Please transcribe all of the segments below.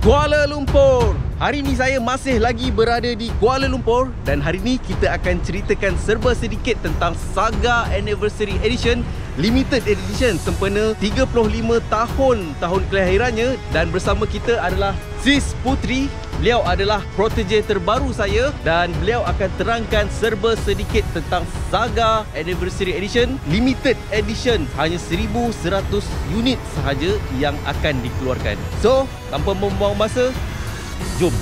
Kuala Lumpur. Hari ni saya masih lagi berada di Kuala Lumpur dan hari ni kita akan ceritakan serba sedikit tentang Saga Anniversary Edition Limited Edition sempena 35 tahun kelahirannya, dan bersama kita adalah Sis Putri. Beliau adalah protege terbaru saya dan beliau akan terangkan serba sedikit tentang Saga Anniversary Edition Limited Edition. Hanya 1,100 unit sahaja yang akan dikeluarkan. So, tanpa membuang masa, jom.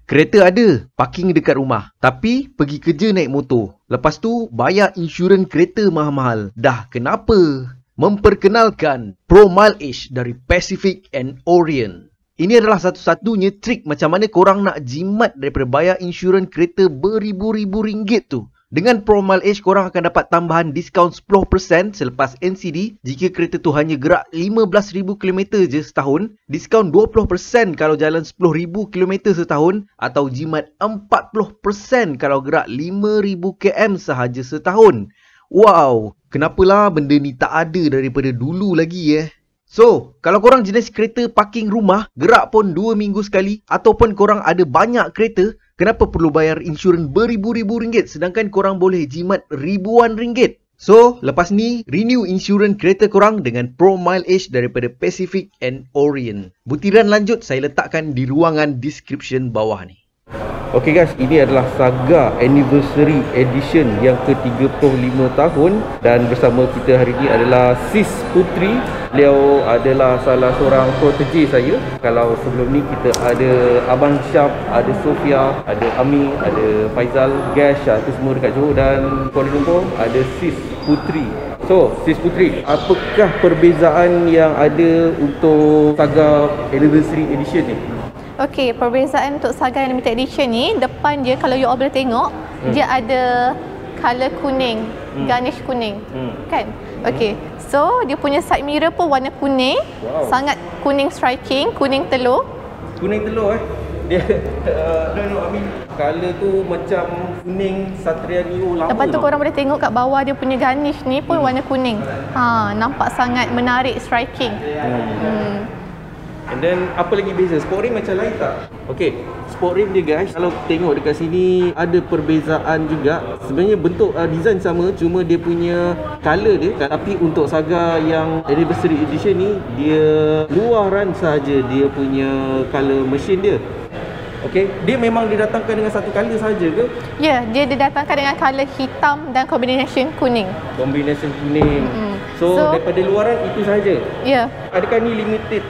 Kereta ada, parking dekat rumah. Tapi pergi kerja naik motor. Lepas tu bayar insurans kereta mahal-mahal. Dah kenapa? Memperkenalkan Pro Mileage dari Pacific and Orient. Ini adalah satu-satunya trik macam mana korang nak jimat daripada bayar insurans kereta beribu-ribu ringgit tu. Dengan Pro Mileage, korang akan dapat tambahan diskaun 10% selepas NCD jika kereta tu hanya gerak 15,000 km je setahun, diskaun 20% kalau jalan 10,000 km setahun, atau jimat 40% kalau gerak 5,000 km sahaja setahun. Wow, kenapalah benda ni tak ada daripada dulu lagi So, kalau korang jenis kereta parking rumah, gerak pun 2 minggu sekali, ataupun korang ada banyak kereta, kenapa perlu bayar insurans beribu-ribu ringgit sedangkan korang boleh jimat ribuan ringgit? So, lepas ni, renew insurans kereta korang dengan Pro Mileage daripada Pacific and Orient. Butiran lanjut saya letakkan di ruangan description bawah ni. Okay guys, ini adalah Saga Anniversary Edition yang ke-35 tahun. Dan bersama kita hari ini adalah Sis Putri. Beliau adalah salah seorang protege saya. Kalau sebelum ni kita ada Abang Syaf, ada Sofia, ada Ami, ada Faizal, Gash, itu semua dekat Johor. Dan Kuala Lumpur ada Sis Putri. So, Sis Putri, apakah perbezaan yang ada untuk Saga Anniversary Edition ni? Okey, perbezaan untuk Saga Limited Edition ni, depan dia kalau you all boleh tengok, dia ada color kuning, garnish kuning, kan? Okey, so dia punya side mirror pun warna kuning, sangat kuning striking, kuning telur. Kuning telur dia, I mean, color tu macam kuning Satria Neo lama. Lepas tu korang boleh tengok kat bawah dia punya garnish ni pun warna kuning. Nampak sangat menarik, striking. And then apa lagi beza? Sport rim macam lain tak? Okay, sport rim dia guys, kalau tengok dekat sini ada perbezaan juga. Sebenarnya bentuk design sama, cuma dia punya color dia. Tapi untuk Saga yang Anniversary Edition ni, dia luaran sahaja dia punya color machine dia. Okay, dia memang didatangkan dengan satu color saja ke? Ya, dia didatangkan dengan color hitam dan combination kuning. Combination kuning. So daripada luaran itu saja. Ya. Adakah ni limited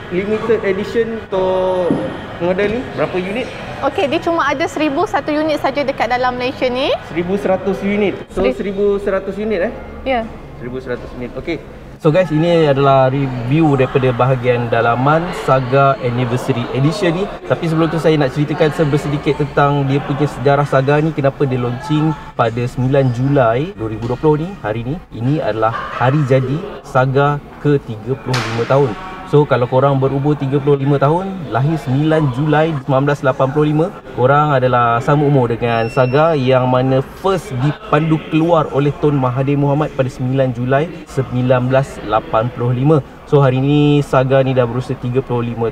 edition untuk model ni? Berapa unit? Okey, dia cuma ada 1,001 unit saja dekat dalam Malaysia ni. 1,100 unit. So 1,100 unit Ya. 1,100 unit. Okey. So guys, ini adalah review daripada bahagian dalaman Saga Anniversary Edition ni. Tapi sebelum tu saya nak ceritakan sedikit tentang dia punya sejarah Saga ni. Kenapa dia launching pada 9 Julai 2020 ni, hari ni. Ini adalah hari jadi Saga ke-35 tahun. So kalau korang berumur 35 tahun, lahir 9 Julai 1985, korang adalah sama umur dengan Saga yang mana first dipandu keluar oleh Tun Mahathir Mohamad pada 9 Julai 1985. So hari ni Saga ni dah berusia 35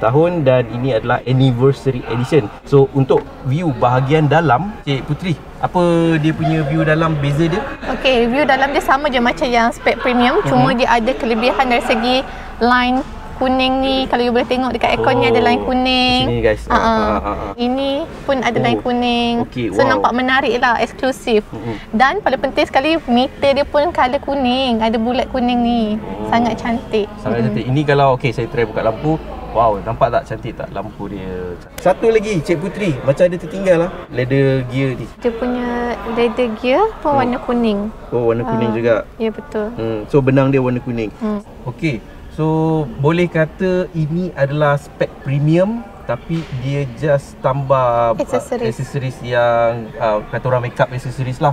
tahun dan ini adalah Anniversary Edition. So untuk view bahagian dalam, Cik Putri, apa dia punya view dalam, beza dia? Okey, view dalam dia sama je macam yang spek premium, cuma dia ada kelebihan dari segi line kuning ni. Kalau you boleh tengok dekat aircon ni ada line kuning. Sini guys. Ini pun ada line kuning. Okay, so nampak menarik lah, eksklusif. Dan paling penting sekali, meter dia pun color kuning, ada bulat kuning ni. Sangat cantik. Sangat cantik. Ini kalau saya try buka lampu. Wow, nampak tak cantik tak lampu dia? Satu lagi Cik Putri, macam ada tertinggal lah leather gear ni. Dia punya leather gear pun warna kuning. Oh, warna kuning juga. Ya, betul. So benang dia warna kuning. Okey. So boleh kata ini adalah spek premium, tapi dia just tambah aksesoris yang kata orang makeup aksesoris lah.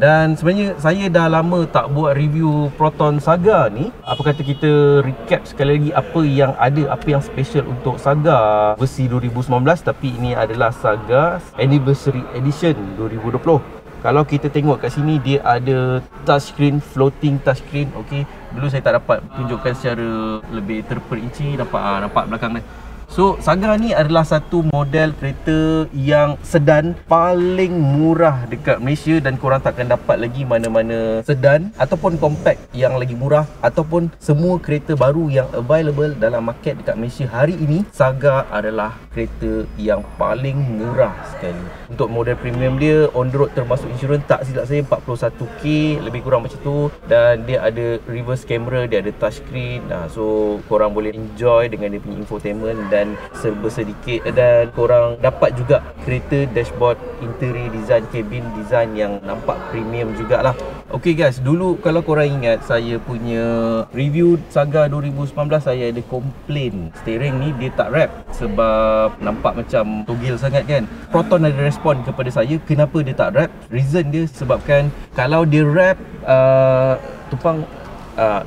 Dan sebenarnya saya dah lama tak buat review Proton Saga ni. Apa kata kita recap sekali lagi apa yang ada, apa yang special untuk Saga versi 2019. Tapi ini adalah Saga Anniversary Edition 2020. Kalau kita tengok kat sini, dia ada touchscreen, floating touchscreen. Okey, dulu saya tak dapat tunjukkan secara lebih terperinci. Nampak belakang dia. So Saga ni adalah satu model kereta yang sedan paling murah dekat Malaysia, dan korang takkan dapat lagi mana-mana sedan ataupun compact yang lagi murah, ataupun semua kereta baru yang available dalam market dekat Malaysia hari ini. Saga adalah kereta yang paling murah sekali. Untuk model premium dia, on the road termasuk insurans, tak silap saya 41k, lebih kurang macam tu. Dan dia ada reverse camera, dia ada touchscreen. So korang boleh enjoy dengan dia punya infotainment dan serba sedikit, dan korang dapat juga kereta dashboard, interior design, cabin design yang nampak premium jugalah. Okay guys, dulu kalau korang ingat saya punya review Saga 2019, saya ada komplain steering ni dia tak wrap sebab nampak macam togel sangat kan. Proton ada respon kepada saya kenapa dia tak wrap. Reason dia sebabkan kalau dia wrap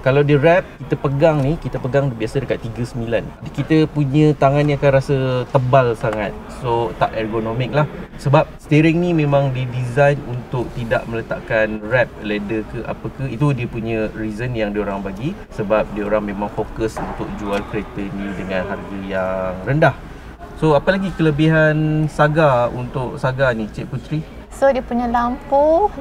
kalau dia wrap, kita pegang biasa dekat 39. Kita punya tangan ni akan rasa tebal sangat. So tak ergonomik lah. Sebab steering ni memang didesign untuk tidak meletakkan wrap leather ke apa ke. Itu dia punya reason yang diorang bagi. Sebab diorang memang fokus untuk jual kereta ni dengan harga yang rendah. So apa lagi kelebihan Saga untuk Saga ni, Cik Puteri? So dia punya lampu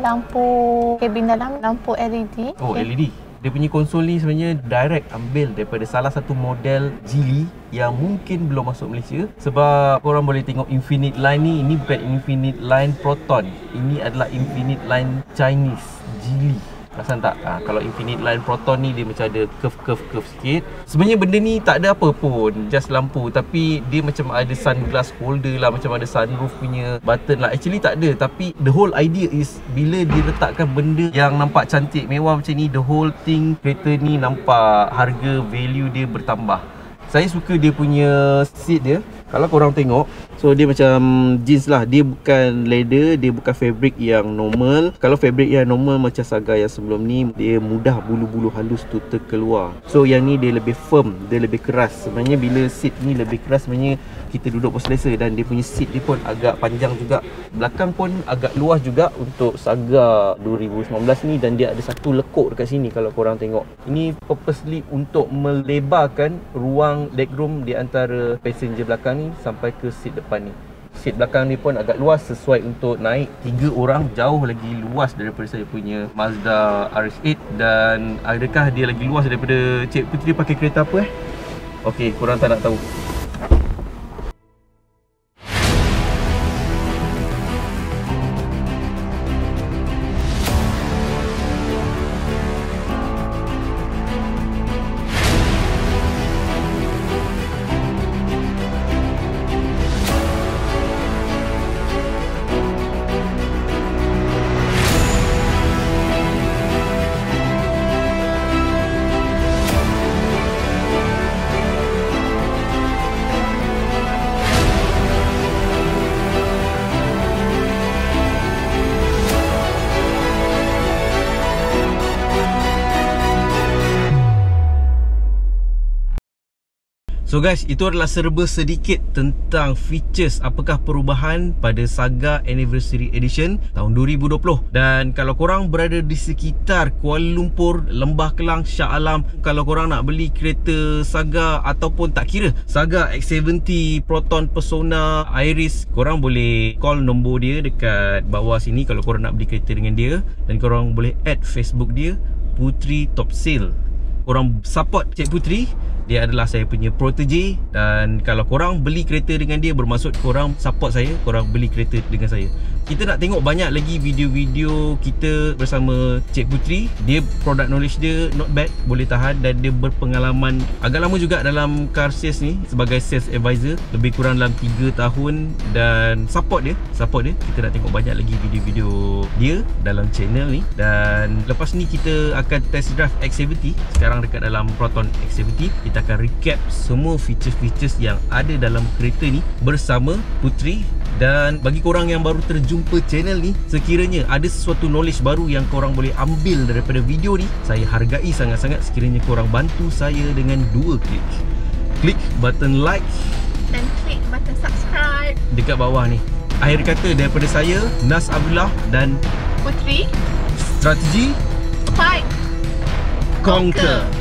kabin dalam, lampu LED. Oh, okay. LED. Dia punya konsol ni sebenarnya direct ambil daripada salah satu model Geely yang mungkin belum masuk Malaysia. Sebab korang boleh tengok Infinite Line ni, ini bukan Infinite Line Proton. Ini adalah Infinite Line Chinese Geely. Perasan tak? Kalau Infinite Line Proton ni dia macam ada curve sikit. Sebenarnya benda ni tak ada apa pun, just lampu. Tapi dia macam ada sunglass holder lah, macam ada sunroof punya button lah. Actually tak ada, tapi the whole idea is bila dia letakkan benda yang nampak cantik, mewah macam ni, the whole thing, kereta ni nampak harga value dia bertambah. Saya suka dia punya seat dia. Kalau korang tengok, so dia macam jeans lah. Dia bukan leather, dia bukan fabric yang normal. Kalau fabric yang normal macam Saga yang sebelum ni, dia mudah bulu-bulu halus tu terkeluar. So yang ni dia lebih firm, dia lebih keras. Sebenarnya bila seat ni lebih keras, sebenarnya kita duduk pun selesa. Dan dia punya seat dia pun agak panjang juga. Belakang pun agak luas juga untuk Saga 2019 ni. Dan dia ada satu lekuk dekat sini kalau korang tengok. Ini purposely untuk melebarkan ruang legroom di antara passenger belakang ni sampai ke seat depan ni. Seat belakang ni pun agak luas, sesuai untuk naik 3 orang, jauh lagi luas daripada saya punya Mazda RX-8. Dan adakah dia lagi luas daripada Cik Puteri pakai kereta apa Okey, korang tak nak tahu. So guys, itu adalah serba sedikit tentang features, apakah perubahan pada Saga Anniversary Edition tahun 2020. Dan kalau korang berada di sekitar Kuala Lumpur, Lembah Kelang, Shah Alam, kalau korang nak beli kereta Saga ataupun tak kira Saga X70, Proton, Persona, Iris, korang boleh call nombor dia dekat bawah sini kalau korang nak beli kereta dengan dia. Dan korang boleh add Facebook dia, Puteri Top Sale. Korang support Cik Puteri, dia adalah saya punya protege. Dan kalau korang beli kereta dengan dia, bermaksud korang support saya, korang beli kereta dengan saya. Kita nak tengok banyak lagi video-video kita bersama Cik Puteri. Dia product knowledge dia not bad, boleh tahan. Dan dia berpengalaman agak lama juga dalam car sales ni sebagai sales advisor, lebih kurang dalam 3 tahun. Dan support dia. Kita nak tengok banyak lagi video-video dia dalam channel ni. Dan lepas ni kita akan test drive X70. Sekarang dekat dalam Proton X70. Kita akan recap semua features-features yang ada dalam kereta ni bersama Puteri. Dan bagi korang yang baru terjumpa channel ni, sekiranya ada sesuatu knowledge baru yang korang boleh ambil daripada video ni, saya hargai sangat-sangat sekiranya korang bantu saya dengan 2 klik. Klik button like dan klik button subscribe dekat bawah ni. Akhir kata daripada saya, Nas Abdullah dan Putri, Strategi fight, Conquer.